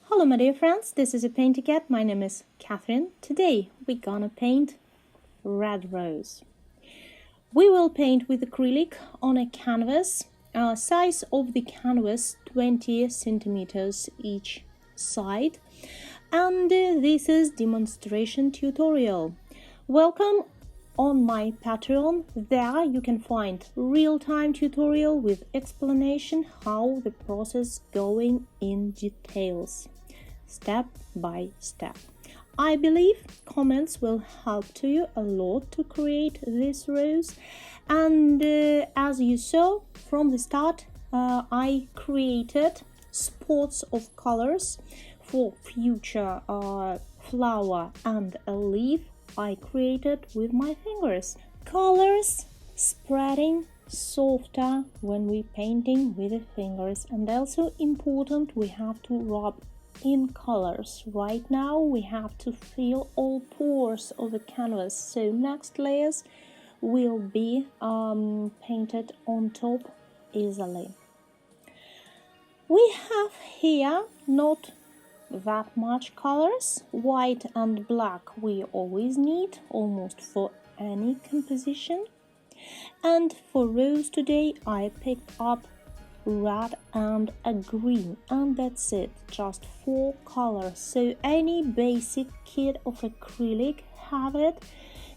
Hello my dear friends, this is a PaintyKat. My name is Catherine. Today we're gonna paint red rose. We will paint with acrylic on a canvas, size of the canvas 20 centimeters each side, and this is demonstration tutorial. Welcome on my Patreon. There you can find real-time tutorial with explanation how the process going in details, step by step. I believe comments will help to you a lot to create this rose, and as you saw from the start, I created spots of colors for future flower and a leaf. I created with my fingers. Colors spreading softer when we painting with the fingers, and also important we have to rub in colors. Right now we have to fill all pores of the canvas, so next layers will be painted on top easily. We have here not that much colors. White and black we always need almost for any composition, and for rose today I picked up red and a green, and that's it, just 4 colors, so any basic kit of acrylic have it,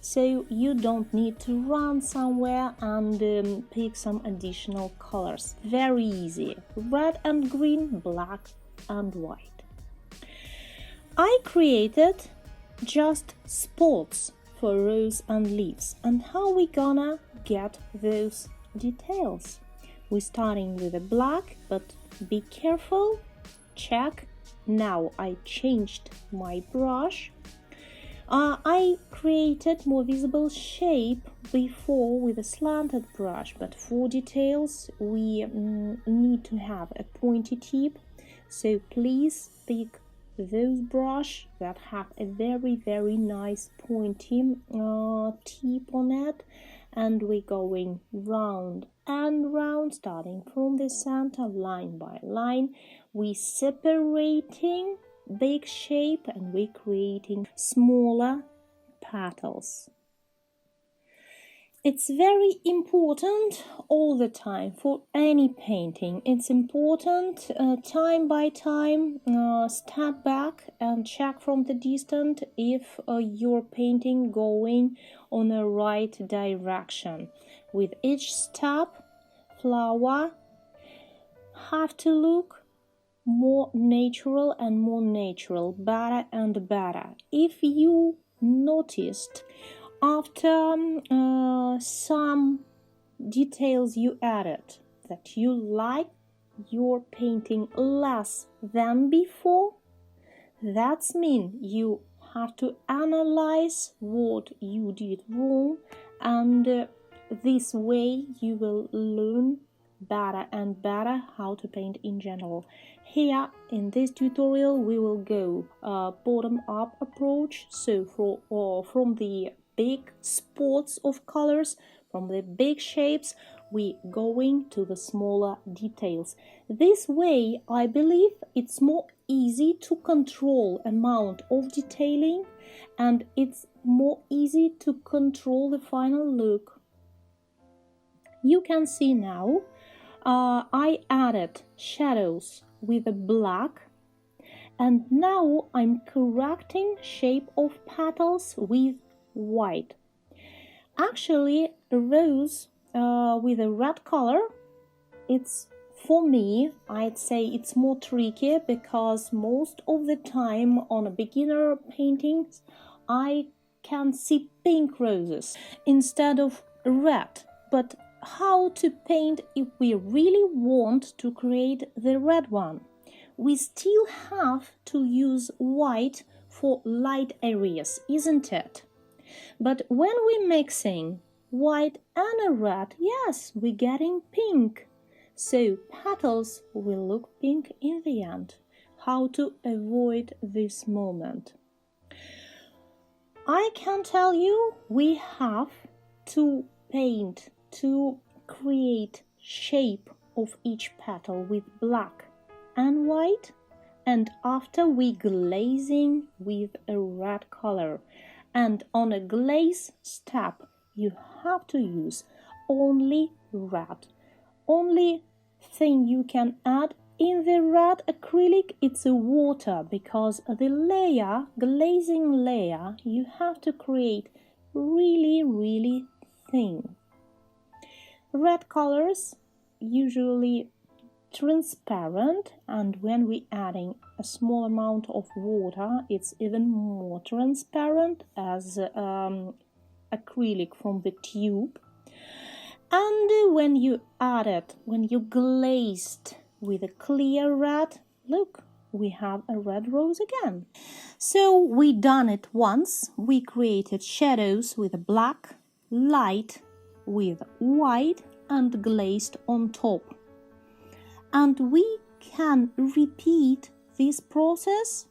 so you don't need to run somewhere and pick some additional colors. Very easy, red and green, black and white. I created just spots for rose and leaves, and how we gonna get those details? We're starting with a black, but be careful, check. Now I changed my brush. I created more visible shape before with a slanted brush, but for details we need to have a pointy tip, so please pick those brush that have a very nice pointy tip on it, and we're going round and round, starting from the center, line by line. We separating big shape and we're creating smaller petals. It's very important all the time for any painting. It's important time by time, step back and check from the distance if you're painting going on the right direction. With each step, flower have to look more natural and more natural, better and better. If you noticed after some details you added that you like your painting less than before, that's mean you have to analyze what you did wrong, and this way you will learn better and better how to paint in general. Here in this tutorial we will go bottom-up approach, so from the big spots of colors, from the big shapes, we going to the smaller details. This way I believe it's more easy to control amount of detailing, and it's more easy to control the final look. You can see now I added shadows with a black, and now I'm correcting shape of petals with white. Actually, a rose with a red color, it's, for me, I'd say it's more tricky, because most of the time on a beginner paintings I can see pink roses instead of red. But how to paint if we really want to create the red one? We still have to use white for light areas, isn't it? But when we're mixing white and a red, yes, we're getting pink. So petals will look pink in the end. How to avoid this moment? I can tell you we have to paint, to create shape of each petal with black and white, and after we glazing with a red color. And on a glaze step, you have to use only red. Only thing you can add in the red acrylic, it's a water, because the layer, glazing layer, you have to create really thin. Red colors usually transparent, and when we're adding a small amount of water, it's even more transparent as acrylic from the tube. And when you add it, when you glazed with a clear red, look, we have a red rose again. So we done it once. We created shadows with a black, light with white, and glazed on top. And we can repeat this process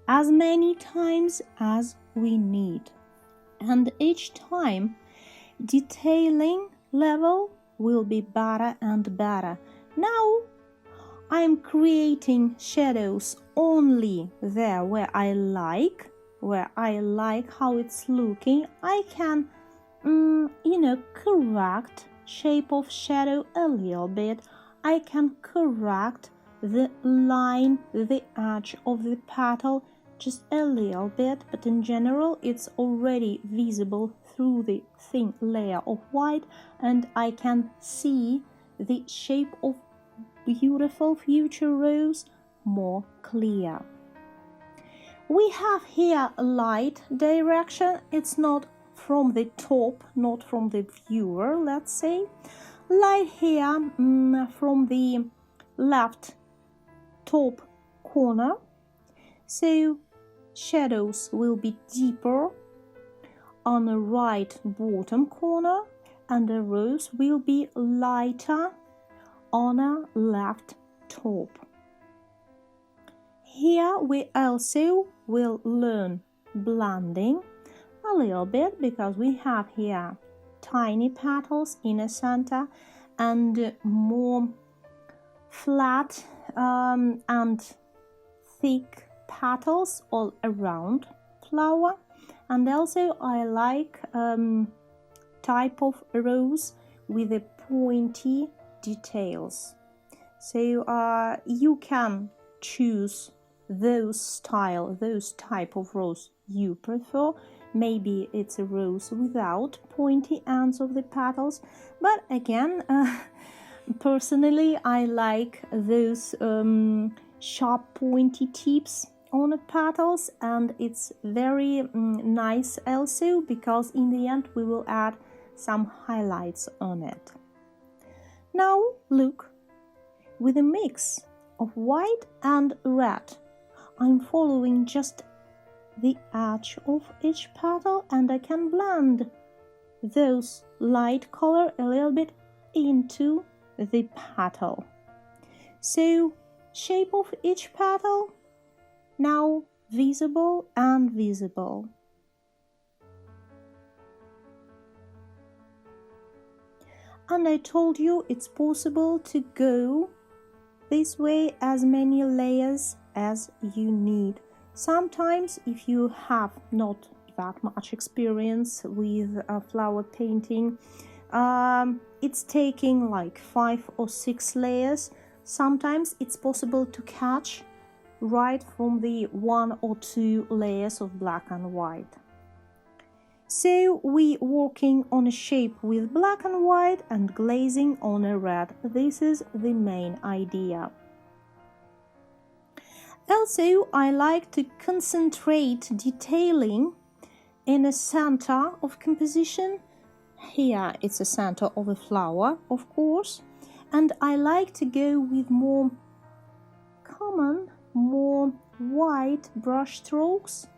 as many times as we need. And each time, detailing level will be better and better. Now, I'm creating shadows only there where I like how it's looking. I can, correct shape of shadow a little bit. I can correct the line, the edge of the petal just a little bit, but in general it's already visible through the thin layer of white, and I can see the shape of beautiful future rose more clear. We have here a light direction. It's not from the top, not from the viewer, let's say. Light here from the left top corner, so shadows will be deeper on the right bottom corner, and the rose will be lighter on a left top. Here we also will learn blending a little bit, because we have here tiny petals in the center and more flat and thick petals all around flower. And also I like type of rose with the pointy details. So you can choose those type of rose you prefer. Maybe it's a rose without pointy ends of the petals, but again, personally I like those sharp pointy tips on the petals, and it's very nice also, because in the end we will add some highlights on it. Now look, with a mix of white and red, I'm following just the edge of each petal, and I can blend those light color a little bit into the petal. So shape of each petal now visible and visible. And I told you it's possible to go this way as many layers as you need. Sometimes if you have not that much experience with flower painting, it's taking like 5 or 6 layers. Sometimes it's possible to catch right from the 1 or 2 layers of black and white. So we working on a shape with black and white and glazing on a red. This is the main idea. Also, I like to concentrate detailing in a center of composition. Here it's a center of a flower, of course, and I like to go with more common, more white brush strokes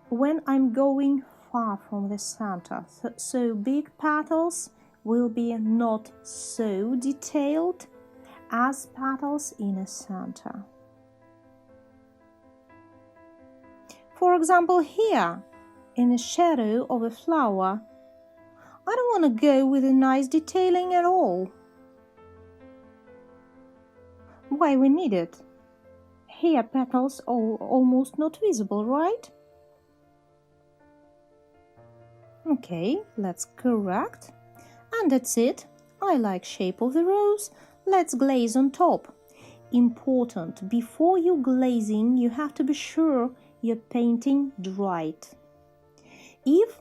when I'm going far from the center. So big petals will be not so detailed as petals in a center. For example, here, in the shadow of a flower, I don't want to go with a nice detailing at all. Why we need it? here petals are almost not visible, right? Okay, let's correct. And that's it. I like shape of the rose. Let's glaze on top. Important, before you glazing, you have to be sure you're painting dried. If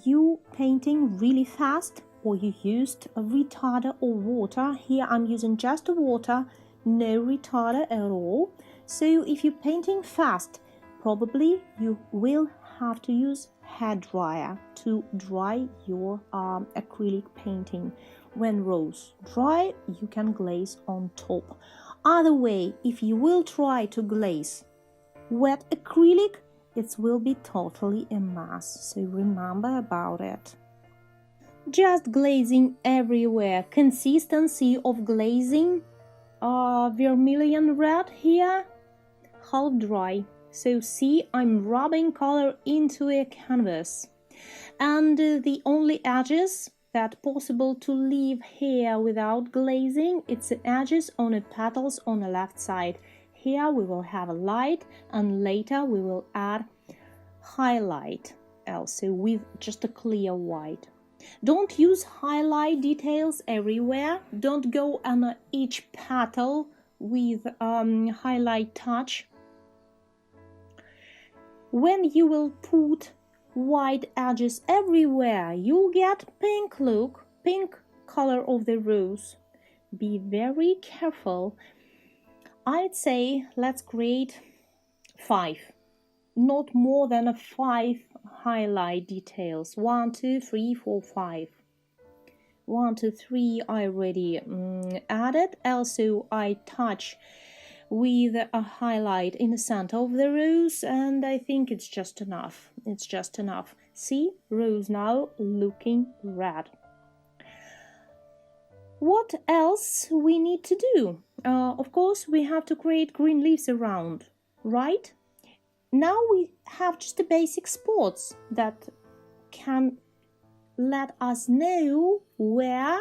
you painting really fast or you used a retarder or water, here I'm using just water, no retarder at all. So if you're painting fast, probably you will have to use hair dryer to dry your acrylic painting. When rose dry, you can glaze on top. Other way, if you will try to glaze wet acrylic, it will be totally a mess, so remember about it. Just glazing everywhere. Consistency of glazing, vermilion red here, half dry. So see, I'm rubbing color into a canvas. And the only edges that possible to leave here without glazing, it's the edges on the petals on the left side. Here we will have a light, and later we will add highlight also with just a clear white. Don't use highlight details everywhere. Don't go on each petal with highlight touch. When you will put white edges everywhere, you'll get pink look, pink color of the rose. Be very careful. I'd say let's create 5, not more than 5 highlight details. 1, 2, 3, 4, 5. 1, 2, 3 I already added. Also I touch with a highlight in the center of the rose, and I think it's just enough. It's just enough. See, rose now looking red. What else we need to do? Of course, we have to create green leaves around, right? Now we have just the basic spots that can let us know where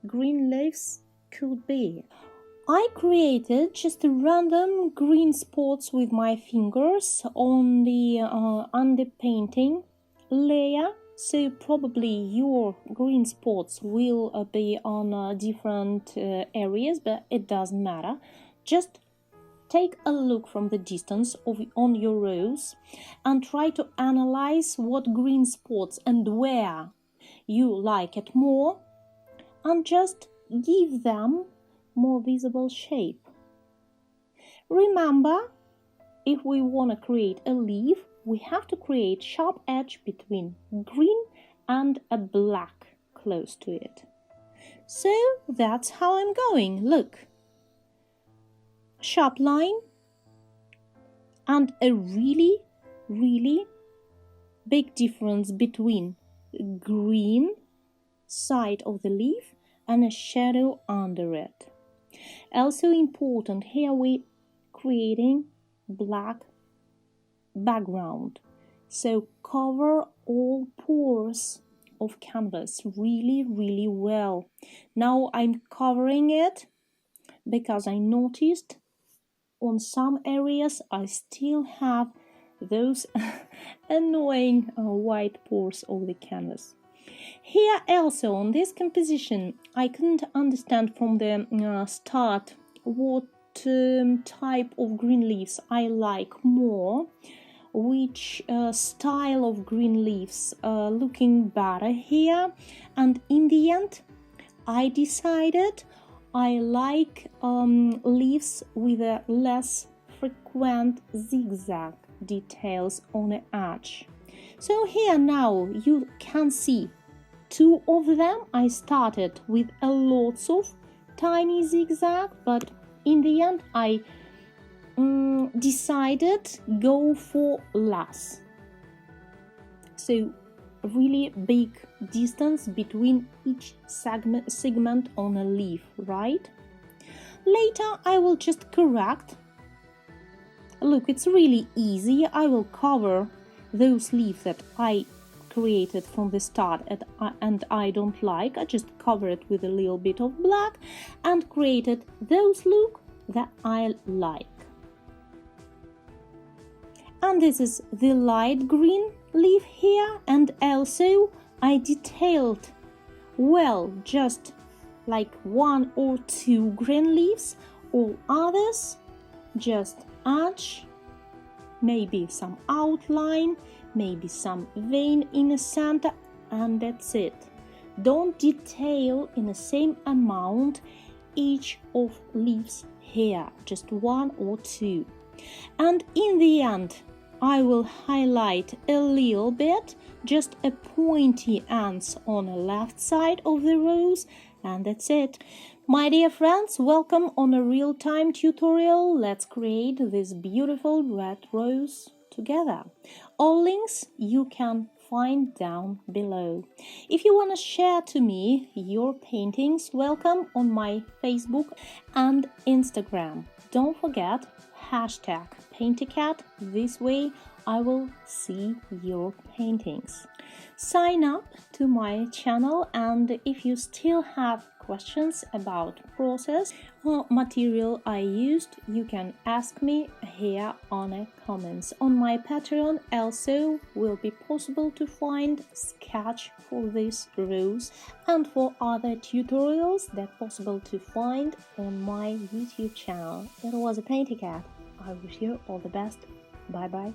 green leaves could be. I created just random green spots with my fingers on the underpainting layer, so probably your green spots will be on different areas, but it doesn't matter. Just take a look from the distance on your rose and try to analyze what green spots and where you like it more, and just give them more visible shape. Remember, if we want to create a leaf, we have to create sharp edge between green and a black close to it. So that's how I'm going. Look, sharp line and a really big difference between green side of the leaf and a shadow under it. Also important, here we creating black background, so cover all pores of canvas really well. Now I'm covering it because I noticed on some areas I still have those annoying white pores of the canvas. Here also on this composition I couldn't understand from the start what type of green leaves I like more, which style of green leaves looking better here, and in the end I decided I like leaves with a less frequent zigzag details on the edge. So here now you can see 2 of them I started with a lots of tiny zigzag, but in the end I decided go for less. So really big distance between each segment on a leaf, right? Later I will just correct. Look, it's really easy. I will cover those leaves that I created from the start and I don't like. I just cover it with a little bit of black and created those look that I like. And this is the light green leaf here, and also I detailed just like 1 or 2 green leaves. All others just edge, maybe some outline, maybe some vein in the center, and that's it. Don't detail in the same amount each of leaves here, just 1 or 2. And in the end, I will highlight a little bit, just a pointy ends on the left side of the rose, and that's it. My dear friends, welcome on a real-time tutorial. Let's create this beautiful red rose together. All links you can find down below. If you want to share to me your paintings, welcome on my Facebook and Instagram. Don't forget #PaintyKat. This way I will see your paintings. Sign up to my channel, and if you still have questions about process or material I used, you can ask me here on the comments. On my Patreon also will be possible to find sketch for this rose and for other tutorials that possible to find on my YouTube channel. It was a PaintyKat. I wish you all the best. Bye bye.